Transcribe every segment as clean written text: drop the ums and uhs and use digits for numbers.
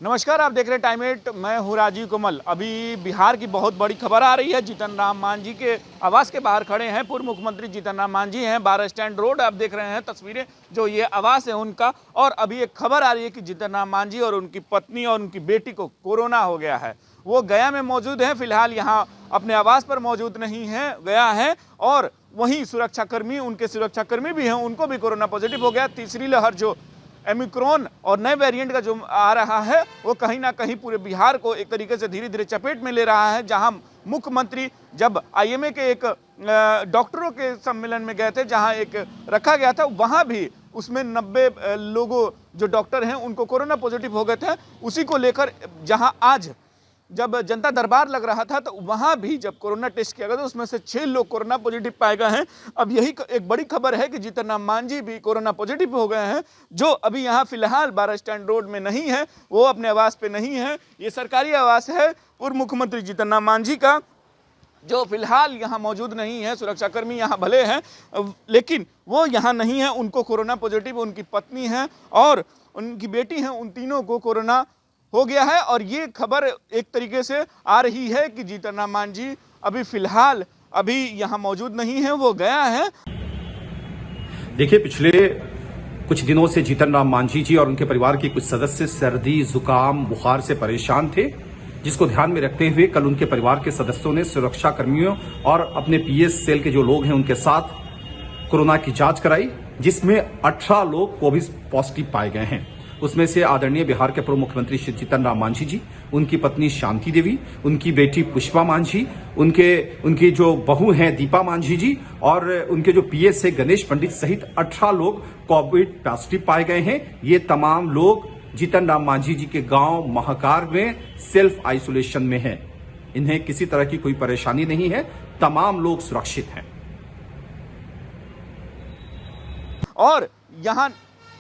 नमस्कार, आप देख रहे हैं टाइम 8। मैं हूं राजीव कमल। अभी बिहार की बहुत बड़ी खबर आ रही है। जीतन राम मांझी के आवास के बाहर खड़े हैं पूर्व मुख्यमंत्री जीतन राम मांझी हैं। 12 स्टैंड रोड आप देख रहे हैं तस्वीरें, जो ये आवास है उनका। और अभी एक खबर आ रही है कि जीतन राम मांझी और उनकी पत्नी और उनकी बेटी को कोरोना हो गया है। वो गया में मौजूद हैं, फिलहाल यहाँ अपने आवास पर मौजूद नहीं है, गया है। और वहीं सुरक्षाकर्मी, उनके सुरक्षाकर्मी भी हैं, उनको भी कोरोना पॉजिटिव हो गया। तीसरी लहर जो ओमिक्रॉन और नए वेरिएंट का जो आ रहा है, वो कहीं ना कहीं पूरे बिहार को एक तरीके से धीरे धीरे चपेट में ले रहा है। जहां मुख्यमंत्री जब आईएमए के एक डॉक्टरों के सम्मेलन में गए थे, जहां एक रखा गया था, वहां भी उसमें 90 लोगों जो डॉक्टर हैं उनको कोरोना पॉजिटिव हो गए थे। उसी को लेकर जहां आज जब जनता दरबार लग रहा था, तो वहां भी जब कोरोना टेस्ट किया गया तो उसमें से 6 लोग कोरोना पॉजिटिव पाए गए हैं। अब यही एक बड़ी खबर है कि जीतन राम मांझी भी कोरोना पॉजिटिव हो गए हैं, जो अभी यहाँ फिलहाल 12 स्टैंड रोड में नहीं है, वो अपने आवास पे नहीं है। ये सरकारी आवास है पूर्व मुख्यमंत्री जीतन राम मांझी का, जो फिलहाल यहाँ मौजूद नहीं है। सुरक्षाकर्मी यहाँ भले हैं, लेकिन वो यहाँ नहीं है। उनको कोरोना पॉजिटिव उनकी पत्नी है और उनकी बेटी है, उन तीनों को कोरोना हो गया है। और ये खबर एक तरीके से आ रही है कि जीतन राम मांझी अभी फिलहाल अभी यहाँ मौजूद नहीं है, वो गया है। देखिए, पिछले कुछ दिनों से जीतन राम मांझी जी और उनके परिवार के कुछ सदस्य सर्दी, जुकाम, बुखार से परेशान थे, जिसको ध्यान में रखते हुए कल उनके परिवार के सदस्यों ने सुरक्षा कर्मियों और अपने पीएस सेल के जो लोग हैं उनके साथ कोरोना की जांच कराई, जिसमें 18 लोग कोविड पॉजिटिव पाए गए हैं। उसमें से आदरणीय बिहार के पूर्व मुख्यमंत्री श्री जीतन राम मांझी जी, उनकी पत्नी शांति देवी, उनकी बेटी पुष्पा मांझी, उनकी जो बहू हैं दीपा मांझी जी, और उनके जो पीएस है गणेश पंडित सहित 18 लोग कोविड पॉजिटिव पाए गए हैं। ये तमाम लोग जीतन राम मांझी जी के गांव महाकार में सेल्फ आइसोलेशन में हैं। इन्हें किसी तरह की कोई परेशानी नहीं है, तमाम लोग सुरक्षित हैं। और यहाँ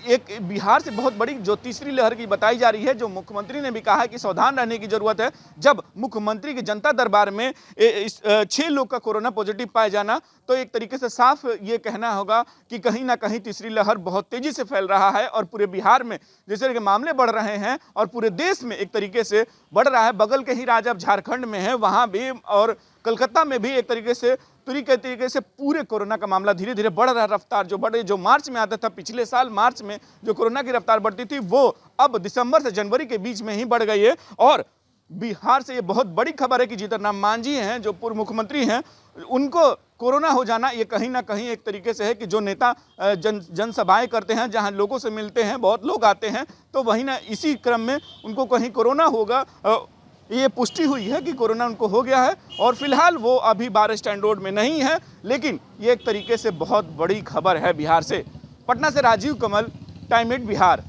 एक बिहार से बहुत बड़ी जो तीसरी लहर की बताई जा रही है, जो मुख्यमंत्री ने भी कहा है कि सावधान रहने की जरूरत है। जब मुख्यमंत्री के जनता दरबार में 6 लोग का कोरोना पॉजिटिव पाए जाना, तो एक तरीके से साफ ये कहना होगा कि कहीं ना कहीं तीसरी लहर बहुत तेजी से फैल रहा है। और पूरे बिहार में जिस तरह के मामले बढ़ रहे हैं और पूरे देश में एक तरीके से बढ़ रहा है। बगल के ही राज्य अब झारखंड में है, वहाँ भी और कलकत्ता में भी एक तरीके से तरीके से पूरे कोरोना का मामला धीरे धीरे बढ़ रहा है। रफ्तार जो मार्च में आता था, पिछले साल मार्च में जो कोरोना की रफ्तार बढ़ती थी, वो अब दिसंबर से जनवरी के बीच में ही बढ़ गई है। और बिहार से ये बहुत बड़ी खबर है कि जीतन राम मांझी हैं, जो पूर्व मुख्यमंत्री हैं, उनको कोरोना हो जाना ये कहीं ना कहीं एक तरीके से है कि जो नेता जनसभाएं करते हैं, जहां लोगों से मिलते हैं, बहुत लोग आते हैं, तो वहीं ना इसी क्रम में उनको कहीं कोरोना होगा, ये पुष्टि हुई है कि कोरोना उनको हो गया है। और फिलहाल वो अभी 12 स्टैंड रोड में नहीं है, लेकिन ये एक तरीके से बहुत बड़ी खबर है बिहार से। पटना से राजीव कमल, टाइम 8 बिहार।